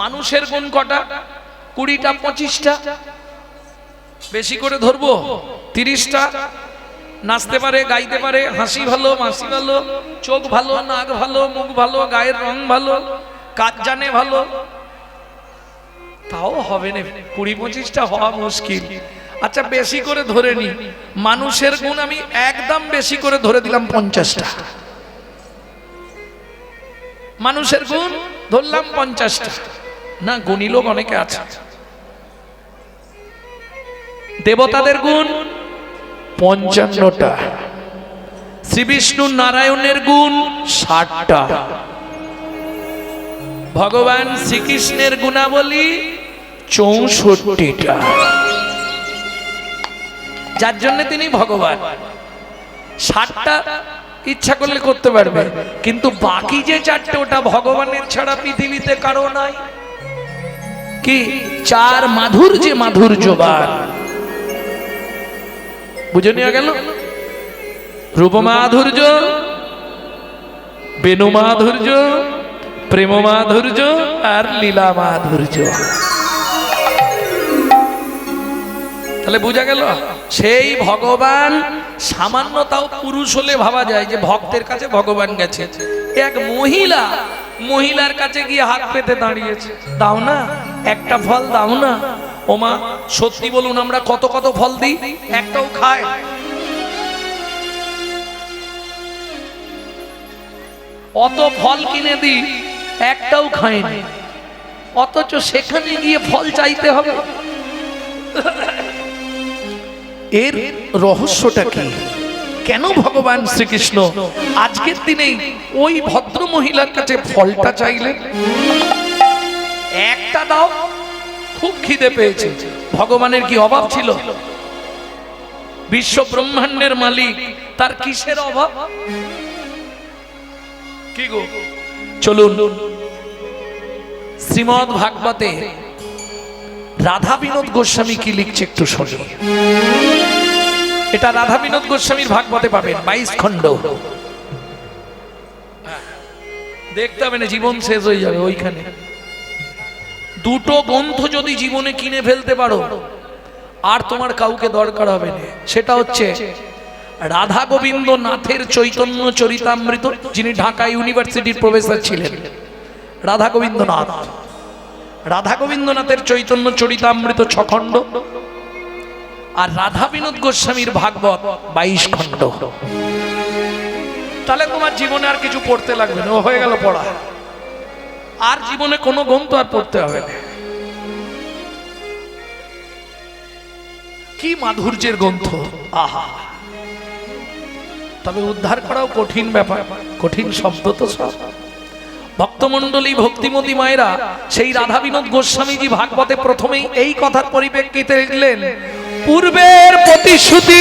মানুষের গুণ কটা? 20টা 25টা, বেশি করে ধরবো 30টা। নাচতে পারে, গাইতে পারে, হাসি ভালো, মাসি ভালো, চোখ ভালো, নাক ভালো, মুখ ভালো, গায়ের রং ভালো, কাজ জানে ভালো, তাও হবে না। 20-25টা হওয়া মুশকিল। আচ্ছা বেশি করে ধরে নি, মানুষের গুণ আমি একদম বেশি করে ধরে দিলাম 50টা। মানুষের গুণ ধরলাম 50টা, না গুণী লোক অনেকে আছে। দেবতাদের গুণ 55টা, শ্রী বিষ্ণু নারায়ণের গুণ 60টা, ভগবান শ্রীকৃষ্ণের গুণাবলী 64টা, যার জন্য তিনি ভগবান। 60টা ইচ্ছা করলে করতে পারবে, কিন্তু বাকি যে 4টে ওটা ভগবানের ছাড়া পৃথিবীতে কারো নাই। কি? 4 মাধুর্যে মাধুর্যবান। বুঝে নিয়ে গেল? রূপ মাধুর্য, বেণু মাধুর্য, প্রেম মাধুর্য আর লীলা মাধুর্য। তাহলে বুঝা গেল সেই ভগবান সামান্যতাও পুরুষ হলে ভাবা যায় যে ভক্তের কাছে ভগবান গেছে। এক মহিলার কাছে গিয়ে হাত পেতে দাঁড়িয়েছে, দাও না একটা ফল, দাও না। ওমা সত্যি বলুন, আমরা কত কত ফল দিই, একটাও খায়? অত ফল কিনে দিই, একটাও খায়নি, অথচ সেখানে গিয়ে ফল চাইতে হবে। এর রহস্যটা কি? কেন ভগবান শ্রীকৃষ্ণ আজকের দিনেই ওই ভদ্র মহিলার কাছে ফলটা চাইলেন? একটা দাও, খুব খিদে পেয়েছে। ভগবানের কি অভাব ছিল? বিশ্ব ব্রহ্মাণ্ডের মালিক, তার কিসের অভাব? কি গো, চলুন শ্রীমদ্ ভাগবতে রাধা বিনোদ গোস্বামী কি লিখছে একটু শুনি। এটা রাধা বিনোদ গোস্বামীর ভাগবতে পাবেন, 22 খণ্ড। দেখতে হবে না, জীবন শেষ হয়ে যাবে ওইখানে। দুটো গ্রন্থ যদি জীবনে কিনে ফেলতে পারো, আর তোমার কাউকে দরকার হবে না। সেটা হচ্ছে রাধা গোবিন্দ নাথের চৈতন্য চরিতামৃত, যিনি ঢাকা ইউনিভার্সিটির প্রফেসর ছিলেন, রাধা গোবিন্দ নাথ। রাধা গোবিন্দ নাথের চৈতন্য চরিতামৃত 6 খণ্ড, আর রাধা বিনোদ গোস্বামীর ভাগবত 22 খণ্ড। তাহলে তোমার জীবনে আর কিছু পড়তে লাগবে না, হয়ে গেল পড়া। আর জীবনে কোনো গ্রন্থ আর পড়তে হবে না। কি মাধুর্যের গ্রন্থ! আহা! তবে উদ্ধার করাও কঠিন ব্যাপার, কঠিন শব্দ তো সব। ভক্তমণ্ডলী, ভক্তিমতী মায়েরা, সেই রাধা বিনোদ গোস্বামীজি ভাগবতে প্রথমেই এই কথার পরিপ্রেক্ষিতে লিখলেন, পূর্বের প্রতিশ্রুতি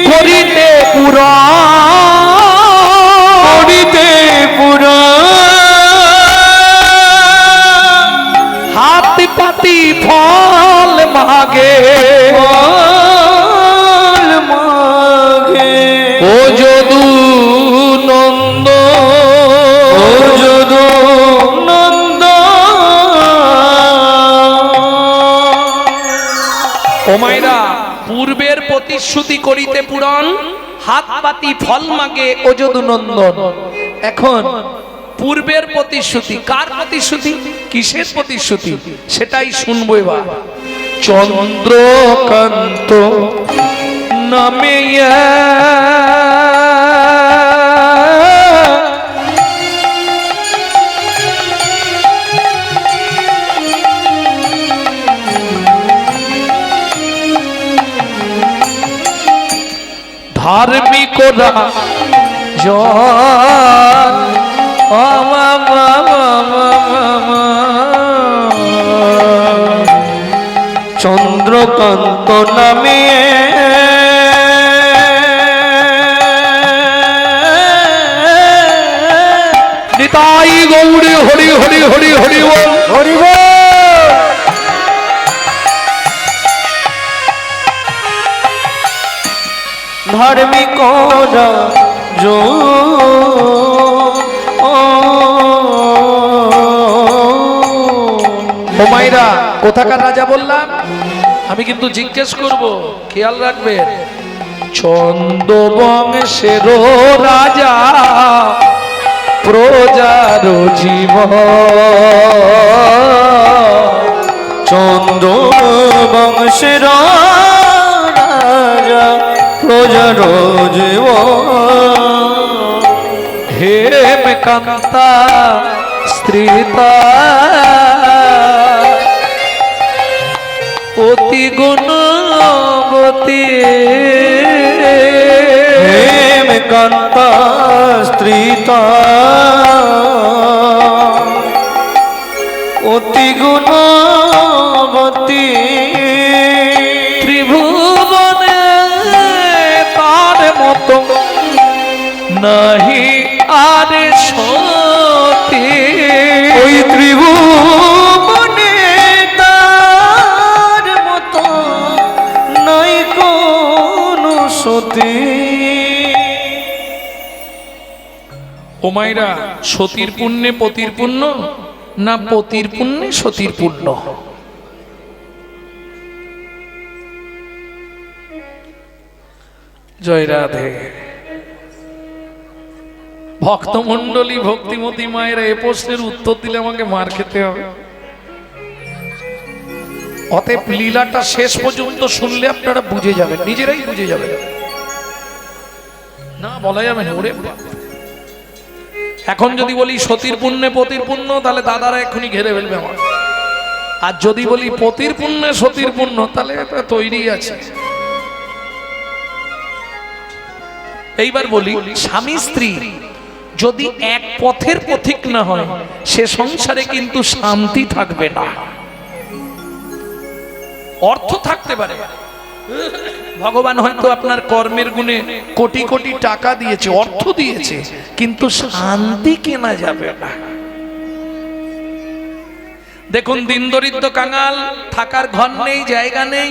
করিতে হাত পাতি ফল মাগে, ও যদু নন্দ, ও যদু নন্দ। ও মায়েরা, পূর্বের প্রতিশ্রুতি করিতে পূরণ, হাত পাতি ফল মাগে, ও যদু নন্দন। এখন পূর্বের প্রতিশ্রুতি, কার প্রতিশ্রুতি, কিসের প্রতিশ্রুতি, সেটাই শুনবো এবার। চন্দ্রকান্ত নামে ধার্মিকরা চন্দ্রকান্ত নামে নিতাই গৌরী হরি হরি হরি হরি বল, হরি বল। ধার্মিকরা ও মাইরা কোথাকার রাজা বললাম? আমি কিন্তু জিজ্ঞেস করব, খেয়াল রাখবেন। চন্দ্র বংশের রাজা, প্রজার জীবন। চন্দ্র বংশের রাজা, প্রজার জীবন। হেমকান্তা স্ত্রীতা, অতি গুণবতী। হেমকান্তা স্ত্রীতা, অতি গুণবতী। ত্রিভুবনে তার মতো নাহি আর সতী। ওই ত্রিভুবনে তার মতো নাই কোনো সতী। ও মাইরা, সতীর পুণ্যে পতির পুণ্য, না পতির পুণ্যে সতীর পুণ্য? জয় রাধে। ভক্তমন্ডলী, ভক্তিমতী মায়েরা, এ প্রশ্নের উত্তর দিলে আমাকে মার খেতে হবে। অতএব লীলাটা শেষ পর্যন্ত শুনলে আপনারা বুঝে যাবেন, নিজেরাই বুঝে যাবেন। না বলা যাবে না। ওরে বাবা, এখন যদি বলি সতীর পুণ্যে পতির পুণ্য, তাহলে দাদারা এক্ষুনি ঘেরে ফেলবে আমার। আর যদি বলি পতির পুণ্যে সতীর পুণ্য, তাহলে তৈরি আছে। এইবার বলি, স্বামী স্ত্রী যদি এক পথের পথিক না হয়, সে সংসারে কিন্তু শান্তি থাকবে না। অর্থ থাকতে পারে, ভগবান হয়তো আপনার কর্মের গুণে কোটি কোটি টাকা দিয়েছে, অর্থ দিয়েছে, কিন্তু শান্তি কেনা যাবে না। দেখুন, দিন দরিদ্র কাঙাল, থাকার ঘর নেই, জায়গা নেই,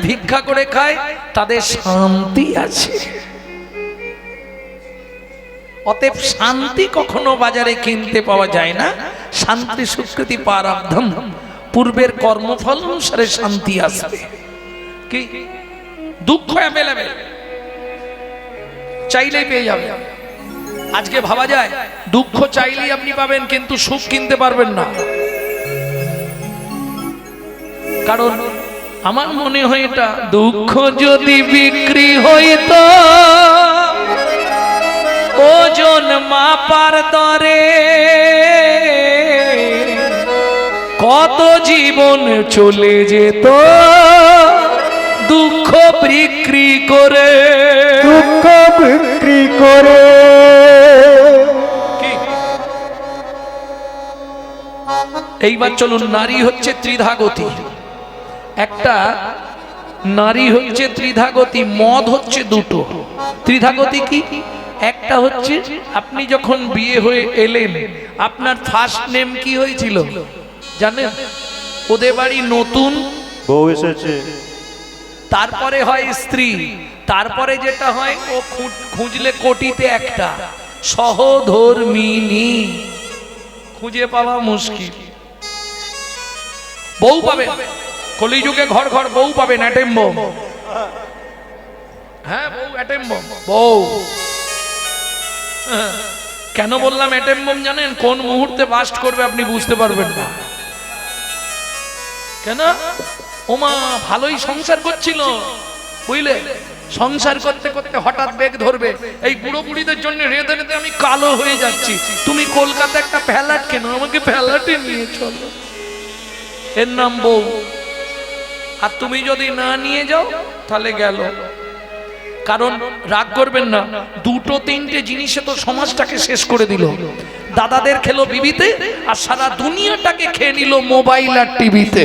ভিক্ষা করে খায়, তাদের শান্তি আছে। অতএব শান্তি কখনো বাজারে কিনতে পাওয়া যায় না। শান্তি সুকৃতি প্রারব্ধম, পূর্বের কর্মফল অনুসারে শান্তি আসবে। কি দুঃখ অ্যাভেলেবেল, চাইলেই পেয়ে যাবে। আজকে ভাবা যায় দুঃখ চাইলেই আপনি পাবেন, কিন্তু সুখ কিনতে পারবেন না। কারণ আমার মনে হয় এটা, দুঃখ যদি বিক্রি হইতো ওজন মাপার দরে, কত জীবন চলে যেত দুঃখ বিক্রি করে। দুঃখ বিক্রি করে। এইবার চলুন, নারী হচ্ছে ত্রিধাগতী। একটা নারী হচ্ছে ত্রিধাগতী, মদ হচ্ছে দুটো। ত্রিধাগতী কি? একটা হচ্ছে আপনি যখন বিয়ে হয়ে এলেন, আপনার ফার্স্ট নেম কি হয়েছিল জানেন? ওদের বাড়ি নতুন বউ এসেছে, তারপরে হয় স্ত্রী, তারপরে যেটা হয় ও খুঁজলে কোটিতে একটা সহধর্মিনী, খুঁজে পাওয়া মুশকিল। বউ পাবে কলিযুগে, ঘর ঘর বউ পাবেন, অ্যাটেম বম। হ্যাঁ, বউ অ্যাটেম বম, বউ। কেন বললাম অ্যাটেম বম জানেন? কোন মুহূর্তে বাস্ট করবে আপনি বুঝতে পারবেন না। কেন? ওমা ভালোই সংসার করছিল, বুঝলে, সংসার করতে করতে হঠাৎ বেগ ধরবে, এই বুড়ো বুড়িদের জন্য রেঁধে রেঁধে আমি কালো হয়ে যাচ্ছি, তুমি কলকাতা একটা ফ্ল্যাট কেন, আমাকে ফ্ল্যাটে নিয়ে চলো। এর নাম বউ। আর তুমি যদি না নিয়ে যাও তাহলে গেল। কারণ রাগ করবেন না, দুটো তিনটে জিনিসে তো সমাজটাকে শেষ করে দিল। দাদাদের খেলো বিবিতে, আর সারা দুনিয়াটাকে খেয়ে নিল মোবাইল আর টিভিতে।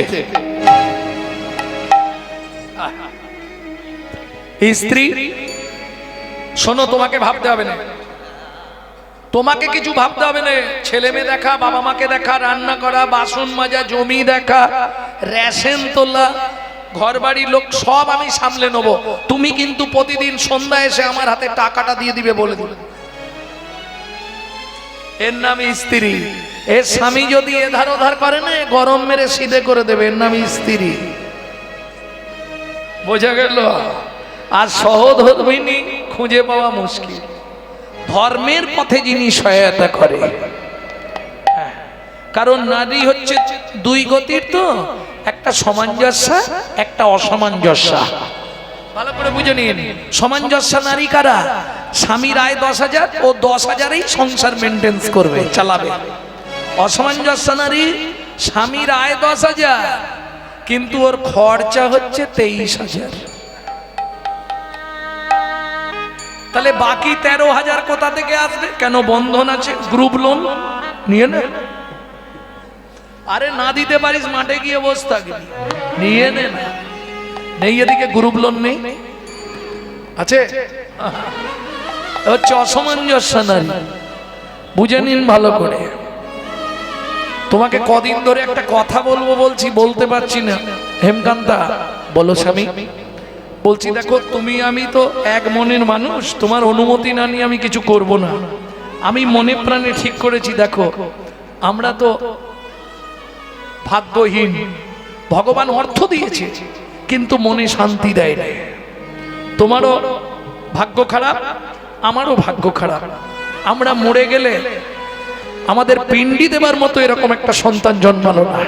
স্ত্রী শোনো, তোমাকে ভাবতে হবে না, তোমাকে কিছু ভাবতে হবে না। ছেলে মেয়ে দেখা, বাবা মাকে দেখা, রান্না করা, বাসন মাজা, জমি দেখা, রেশন তোলা, ঘর বাড়ি লোক সব আমি সামলে নেব। তুমি কিন্তু প্রতিদিন সন্ধ্যা এসে আমার হাতে টাকাটা দিয়ে দিবে বলে দিবে। এর নাম স্ত্রী। এর স্বামী যদি এধার ওধার করে না, গরম মেরে সিধে করে দেবে, এর নাম স্ত্রী। বোঝা গেল? আর সহধর্মিনী খুঁজে পাওয়া মুশকিল। ধর্মের পথে যিনি সহায়তা করে, কারণ নারী হচ্ছে দুই গতির, তো একটা সামঞ্জস্য, একটা অসামঞ্জস্য। ভালো করে বুঝে নিন। সামঞ্জস্য নারী কারা? স্বামীর আয় 10,000, ও 10,000এই সংসার মেনটেন্স করবে, চালাবে। অসামঞ্জস্য নারী, স্বামীর আয় 10,000 কিন্তু ওর খরচা হচ্ছে 23,000। তাহলে বাকি 13,000 কোথা থেকে আসবে? কেন? বন্ধন আছে, গ্রুপ লোন নিয়ে নে। আরে না দিতে পারিস, মাঠে গিয়ে বসে থাকবি, নিয়ে নে না। নেই এদিকে গ্রুপ লোন নেই, আছে হচ্ছে অসামঞ্জস্য নারী। বুঝে নিন ভালো করে। তোমাকে কদিন ধরে একটা কথা বলবো বলছি, বলতে পারছি না। হেমকান্তা বলো স্বামী। বলছি দেখো, তুমি আমি তো এক মনের মানুষ, তোমার অনুমতি না নিয়ে আমি কিছু করব না। আমি মনে প্রাণে ঠিক করেছি, দেখো আমরা তো ভাগ্যহীন, ভগবান অর্থ দিয়েছে কিন্তু মনে শান্তি দেয় না। তোমারও ভাগ্য খারাপ, আমারও ভাগ্য খারাপ। আমরা মরে গেলে আমাদের পিণ্ডি দেবার মতো এরকম একটা সন্তান জন্মালো না।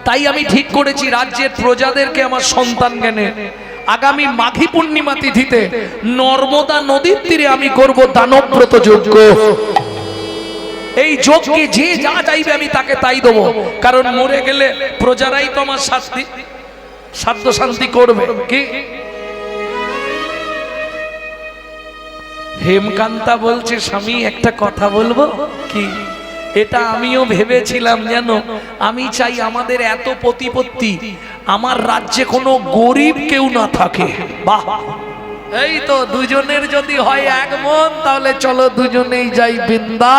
তাই আমি ঠিক করেছি, রাজ্যের প্রজাদেরকে আমার সন্তান জ্ঞানে আগামী মাঘী পূর্ণিমা তিথিতে নর্মদা নদীর তীরে আমি করব দানব্রত যজ্ঞ। এই যজ্ঞে যে যা চাইবে আমি তাকে তাই দেবো, কারণ মরে গেলে প্রজারাই তো আমার সাধ্য শান্তি করবে। কি হেমকান্তা বলছে, স্বামী একটা কথা বলবো কি? এটা আমিও ভেবেছিলাম, জানো আমি চাই আমাদের এত প্রতিপত্তি, আমার রাজ্যে কোনো গরিব কেউ না থাকে। বাহ, এই তো দুজনের যদি হয় এক মন, তাহলে চলো দুজনেই যাই বৃন্দা।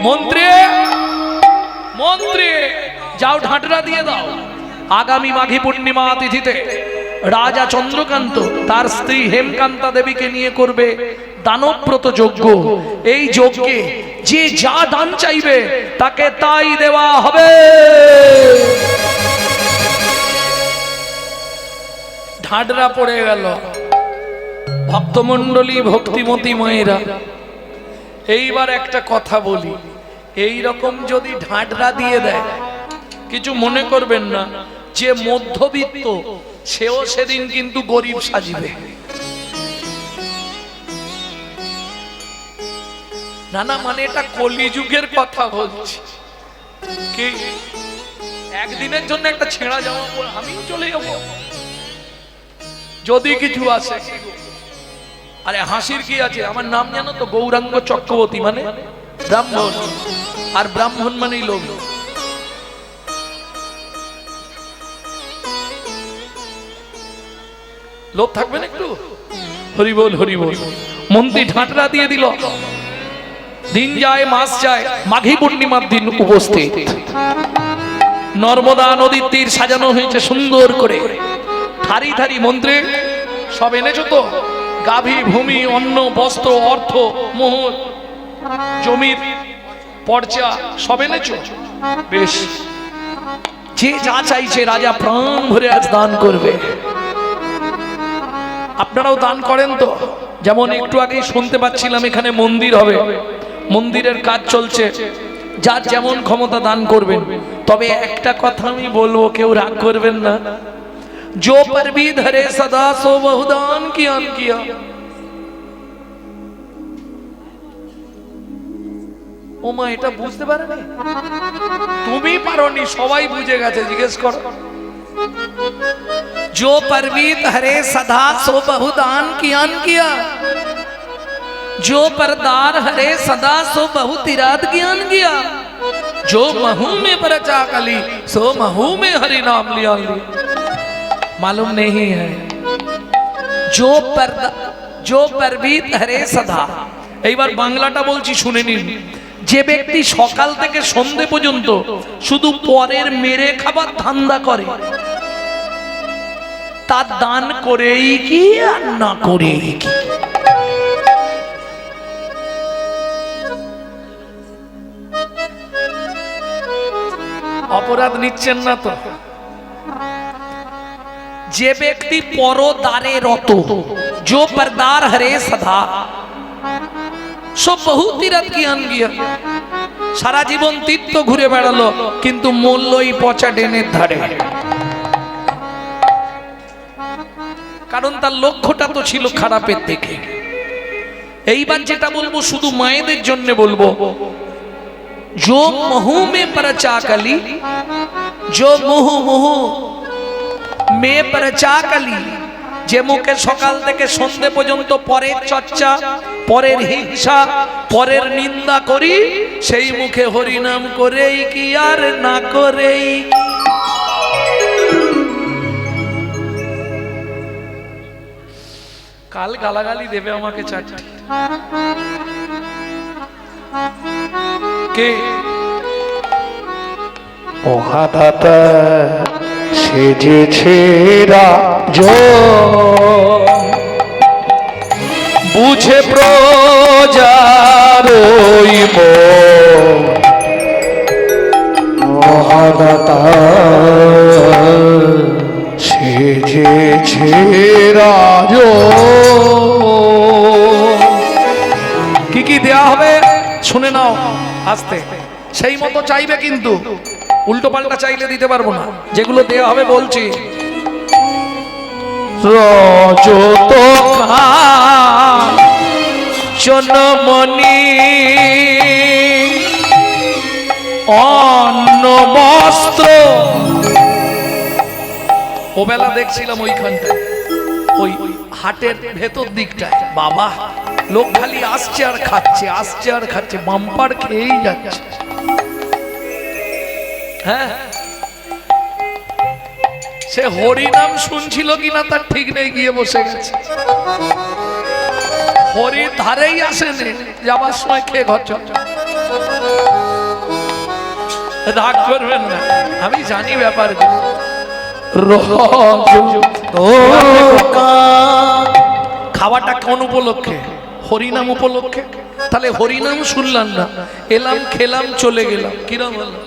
মন্ত্রী মন্ত্রী যাও, ঢাঁটরা দিয়ে দাও। আগামী মাঘী পূর্ণিমা তিথিতে রাজা চন্দ্রকান্ত তার স্ত্রী হেমকান্তা দেবীকে নিয়ে করবে দানব্রত যজ্ঞ। এই যজ্ঞে যে যা দান চাইবে তাকে তাই দেওয়া হবে। ঢাঁটরা পড়ে গেল। ভক্তমণ্ডলী, ভক্তিমতী মায়েরা, এইবার একটা কথা বলি, এই রকম যদি ঢাঁটরা দিয়ে দেয়, কিছু মনে করবেন না, যে মধ্যবিত্ত সেও সেদিন কিন্তু গরিব সাজিবে। না না, মানে এটা কলিযুগের কথা বলছি। কি একদিনের জন্য একটা ছেঁড়া জামা পরে আমিও চলে যাবো যদি কিছু আসে? আরে হাসির কি আছে? আমার নাম জানো তো, গৌরাঙ্গ চক্রবর্তী, মানে ব্রাহ্মণ। আর ব্রাহ্মণ মানেই লোভ। লোভ থাকবেন একটু? হরি বল হরি বল। মন্ত্রী ঢাঁটরা দিয়ে দিল। দিন যায়, মাস যায়, মাঘী পূর্ণিমার দিন উপস্থিত। নর্মদা নদীর তীর সাজানো হয়েছে সুন্দর করে, থারি থারি। মন্ত্রী সব এনেছো তো? গাভী, ভূমি, অন্ন, বস্ত্র, অর্থ, মোহর, জমির পর্চা সব এনেছো? বেশ, যে যা চাইছে রাজা প্রাণ ভরে আজ দান করবে। আপনারাও দান করেন তো? যেমন একটু আগেই শুনতে পাচ্ছিলাম এখানে মন্দির হবে, মন্দিরের কাজ চলছে। যার যেমন ক্ষমতা দান করবেন। তবে একটা কথা আমি বলবো, কেউ রাগ করবেন না, जो पर भी धरे सदा सो बहुदान किया। ও মা, এটা বুঝতে পারেনি? তুমি পারোনি, সবাই বুঝে গেছে, জিজ্ঞেস করো। जो पर भी धरे सदा सो बहुदान किया, जो परदार हरे सदा सो बहु तिराद ज्ञान किया, जो महू में परचा कली सो महू में हरि नाम लिया। मालूम नहीं है? जो परबीत हरे सदा। এইবার বাংলাটা বলছি, শুনে নিন। যে ব্যক্তি সকাল থেকে সন্ধে পর্যন্ত শুধু পরের মেরে খাবার ধান্দা করে, তার দান করেই কি আর না করেই কি? অপরাধ নিচ্ছেন না তো? যে ব্যক্তি পরদারে রত, जो परदार हरे सदा, সো বহু তীরথ কিয়ান গিয়া। সারা জীবন তীর্থ ঘুরে বেড়ালো, কিন্তু মূল্যই পচা ডেনের ধারে। কারণ তার লক্ষ্যটা তো ছিল খারাপের দিকে। এইবার যেটা বলবো শুধু মায়েদের জন্য বলবো, जो मुहु में परचा कली, जो मुहु मुहु में परचा कली, যে মুখে সকাল থেকে সন্ধ্যে পর্যন্ত পরের চর্চা, পরের হিংসা, পরের নিন্দা করি, সেই মুখে হরিনাম করেই কি আর না করেই। কাল গালাগালি দেবে আমাকে চারটি। কে? মহাদাতা সেজেছে রাজ, বুঝে প্রজার ওই মন। মহাদাতা সেজেছে রাজ। কি কি দেয়া হবে শুনে নাও আস্তে, সেই মতো চাইবে, কিন্তু উল্টো পাল্টা চাইলে দিতে পারবো না। যেগুলো দেয়া হবে বলছি, রজত চনমণি, অন্ন বস্ত্র। ওবেলা দেখছিলাম ওইখানটায়, ওই হাটের ভেতর দিকটায়, বাবা লোক খালি আসছে আর খাচ্ছে, আসছে আর খাচ্ছে, বাম্পার খেয়েই যাচ্ছে। হ্যাঁ, সে হরিনাম শুনছিল কিনা তার ঠিক নেই, গিয়ে বসে গেছে। হরির ধারেই আসেনি, যাবার সময় খেয়ে ঘর চল। রাগ করবেন না, আমি জানি ব্যাপার। খাওয়াটা কোন উপলক্ষে? হরিনাম উপলক্ষে। তাহলে হরিনাম শুনলাম না, এলাম খেলাম চলে গেলাম, কিরম হলো?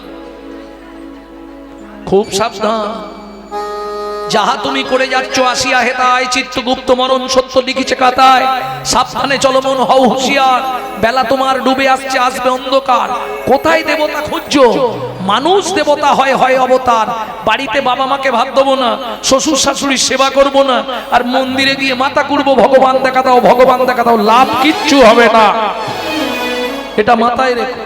খুব সাবধান। যাহা তুমি করে যাচ্ছ আসিয়া হেতায়, চিত্তগুপ্ত মরণ সত্য লিখিছে কাতায়। সাবধানে চলো মন, হও হুঁশিয়ার, বেলা তোমার ডুবে আসছে, আসবে অন্ধকার। কোথায় দেবতা খুঁজছো? মানুষ দেবতা হয়, হয় অবতার। বাড়িতে বাবা মাকে ভাত দেবো না, শ্বশুর শাশুড়ির সেবা করব না, আর মন্দিরে গিয়ে মাথা কুড়বো, ভগবান দেখা দাও, ভগবান দেখা দাও, লাভ কিচ্ছু হবে না। এটা মাথায় রেখো।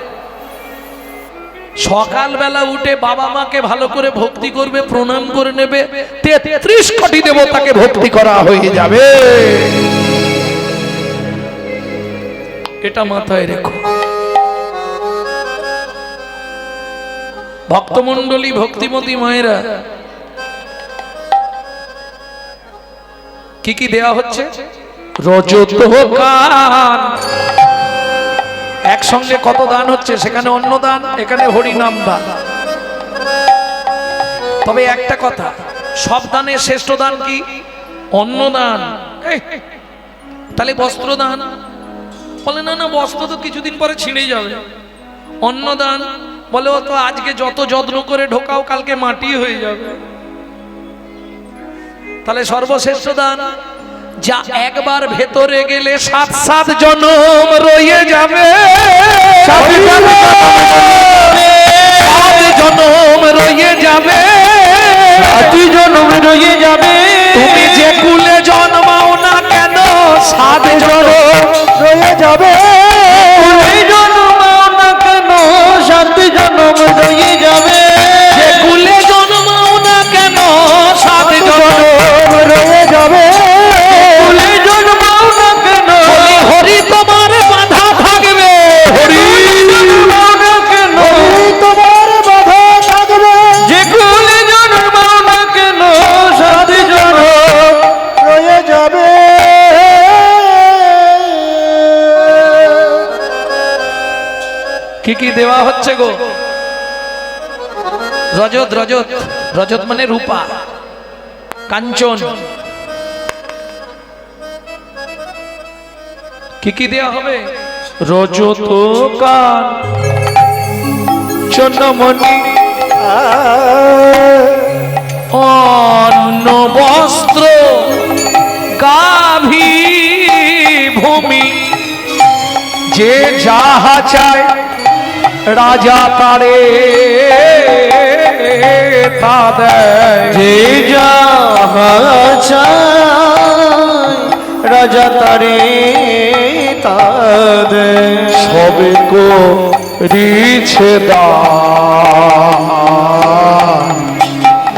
সকালবেলা উঠে বাবা মাকে ভালো করে ভক্তি করবে, প্রণাম করে নেবে, 33 কোটি দেবতাকে ভক্তি করা হয়ে যাবে। এটা মাথায় রেখো। ভক্তমণ্ডলী, ভক্তিমতী মায়েরা, কি কি দেয়া হচ্ছে? রজত কান। একসঙ্গে কত দান হচ্ছে? সেখানে অন্ন দান, এখানে হরিনাম দান। তবে একটা কথা, সব দানের শ্রেষ্ঠ দান কি? অন্ন দান। তাহলে বস্ত্র দান? বলে না না, বস্ত্র তো কিছুদিন পরে ছিঁড়ে যাবে। অন্ন দান? বলে ও তো আজকে যত যত্ন করে ঢোকাও কালকে মাটি হয়ে যাবে। তাহলে সর্বশ্রেষ্ঠ দান, যা একবার ভেতরে গেলে 7 জনম রয়ে যাবে। 7 জনম রয়ে যাবে, 7 জনম রয়ে যাবে। তুমি যে কুলে জন্মাও না কেন, 7 জনম রয়ে যাবে। কুলে জন্মাও না কেন, 7 জনম রয়ে যাবে। যে কুলে জন্মাও না কেন, 7 জনম রয়ে যাবে। কুলে জন্মাও না কেন, হরি তোমার বাধা থাকবে। হরি জন্মাও না কেন, তোমার বাধা থাকবে। যে কুলে জন্মাও না কেন, 7 জনম রয়ে যাবে। কি কি দেওয়া হচ্ছে গো? রজত, রজত, রজত মানে রূপা, কাঞ্চন। কি কি দেওয়া হবে? রজত কাঞ্চনমণি, অন্ন বস্ত্র গাভী ভূমি যে যাহা চায় রাজা তারে তা দেয়। যে যাহা চায় রাজা তারে তা দেয়। সবে করিছে দান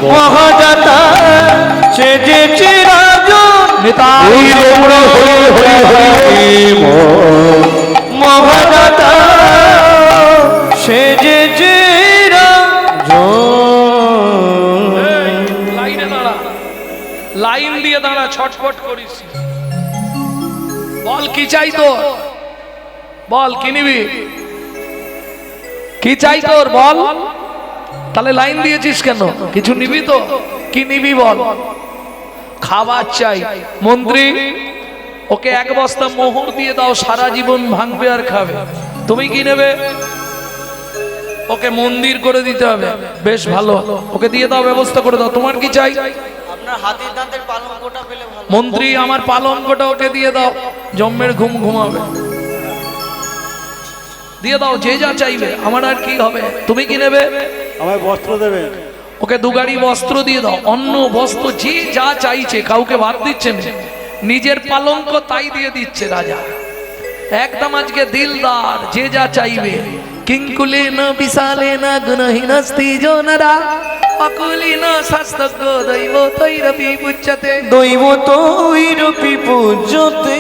মহাদাতা সেজেছে রাজন নিতাই গৌর হরি হরি হরি মহাদাতা সেজেছে রাজন। লাইনে দাঁড়া, লাইন দিয়ে দাঁড়া, ছটফট করিস। বল কি চাই তোর, বল কি নিবি, কি চাই তোর বল। তাহলে লাইন দিয়েছিস কেন, কিছু নিবি তো, কি নিবি বল। খাবার চাই। মন্ত্রী ওকে এক বস্তা মোহর দিয়ে দাও, সারা জীবন ভাঙবে আর খাবে। তুমি কি নেবে? ওকে মন্দির করে দিতে হবে। বেশ ভালো, ওকে দিয়ে দাও, ব্যবস্থা করে দাও। তোমার কি চাই? আপনার হাতির দাঁতের পালঙ্কটা পেলে ভালো। মন্ত্রী আমার পালঙ্কটা ওকে দিয়ে দাও, জম্মের ঘুম ঘুমাবে। দিয়ে দাও, যে যা চাইবে, আমার আর কি হবে। তুমি কি নেবে? আমায় বস্ত্র দেবেন। ওকে দুগাড়ি বস্ত্র দিয়ে দাও, অন্ন বস্ত্র যে যা চাইছে, কাউকে বাদ দিচ্ছে না। নিজের পালঙ্ক তাই দিয়ে দিচ্ছে রাজা। একদম আজকে দিলদার, যে যা চাইবে। কিঙ্কুলেন বিশালেন গুণহীনস্তি জনরা অকুলিন শাস্ত্রজ্ঞ দৈব তৈরপি পুচ্যতে। দৈব তৈরপি পূজ্যতে।